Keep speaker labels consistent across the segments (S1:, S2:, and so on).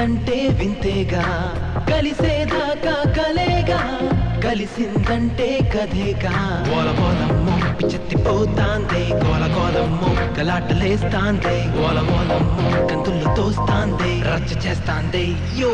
S1: కలిసిందంటే వింతేగా కలిసేదాకా కలేగా కలిసిందంటే కథేగా గోలగోలమ్మో పిచ్చెత్తిపోతాందే గోలగోలమ్మో గలాటలేస్తాందే గోలగోలమ్మో కంతుల్లో తోస్తాందే రచ్చ చేస్తాందే యో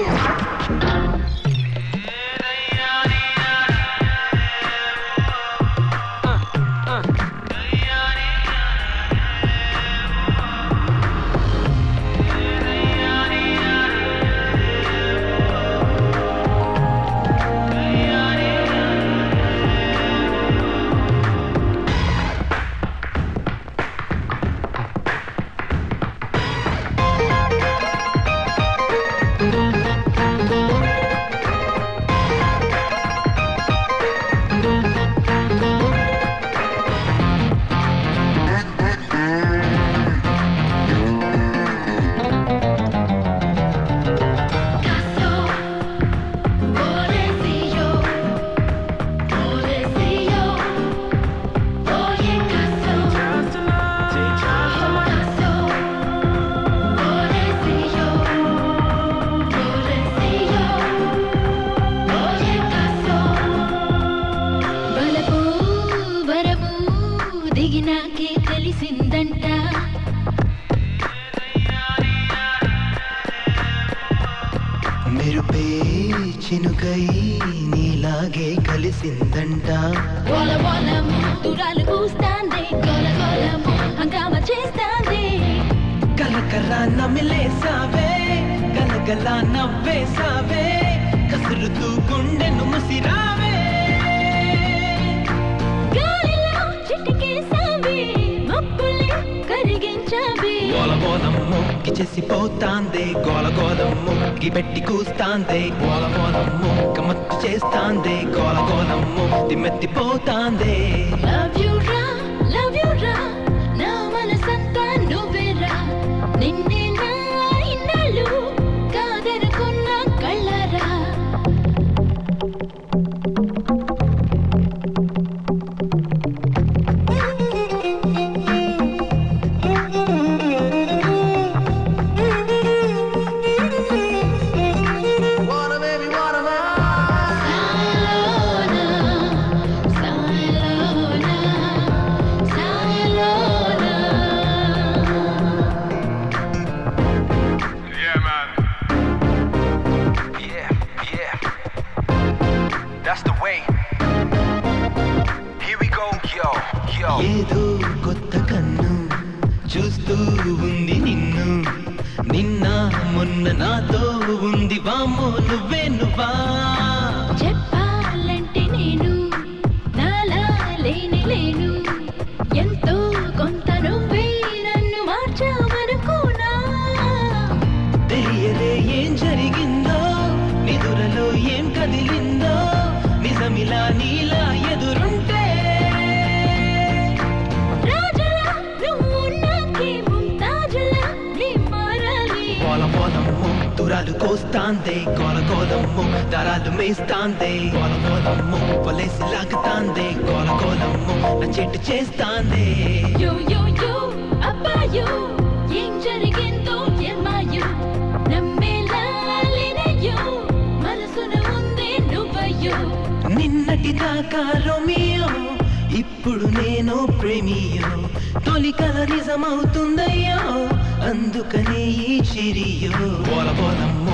S2: దిగినాకే కలిసిందంట
S1: మెరుపే చినుకై నీలాగే కలిసిందంట
S2: గోలగోలము దురాలు పూస్తాంది గోలగోలము హంగామా చేస్తాంది
S1: కలకల నమిలేసావే గలగల నవ్వేసావే కసురుతూ గుండెను ముసిరావే
S2: గాలిలో చిటికేసావే మబ్బుల్ని కరిగించావే
S1: గోలగోలమ్మో గిచెసిపోతాందే గోలగోలమ్మో గిబెట్టి కూస్తాందే గోలగోలమ్మో గమ్మత్తు చేస్తాందే గోలగోలమ్మో దిమ్మెత్తిపోతాందే
S2: లవ్ యు రా నా మనసంతా నువ్వేరా నిన్నే నా ఇన్నాళ్ళు కాదనుకున్న కళ్ళరా
S3: That's the way. Here we go, yo.
S1: ఏదో కొత్త కన్ను చూస్తూ ఉంది నిన్ను నిన్న మొన్న నాతో ఉంది వామో నువ్వే నువ్వా
S2: చెప్పాలంటే నేను నాలా లేను ఎంతో కొంత నువ్వే నన్ను మార్చావనుకున్నా
S1: తెలియదే ఏం జరిగిందో నిదురలో ఏం కదిలిందో నిజమిలా నీలా ఎదురుంటే
S2: రాజులా నువ్వు నాకే ముంతాజులా నీ మారాలి
S1: గోలగోలమ్మో దురాలు కోస్తాందే గోలగోలమ్మో దారాలు మేస్తాందే గోలగోలమ్మో వలేసి లాగుతాందే గోలగోలమ్మో నా చెట్టు చేస్తాందే
S2: యో యో యో అబ్బాయో ఏం జరిగిందో ఏమాయో నమ్మేలా లేనయ్యో మనసున ఉందే నువ్వయ్యో
S1: నిన్నటి దాకా రోమియో ఇప్పుడు నేను ప్రేమియో తొలి కల నిజమవుతుందయ్యో అందుకనే ఈ చిరియో గోలగోలమ్మో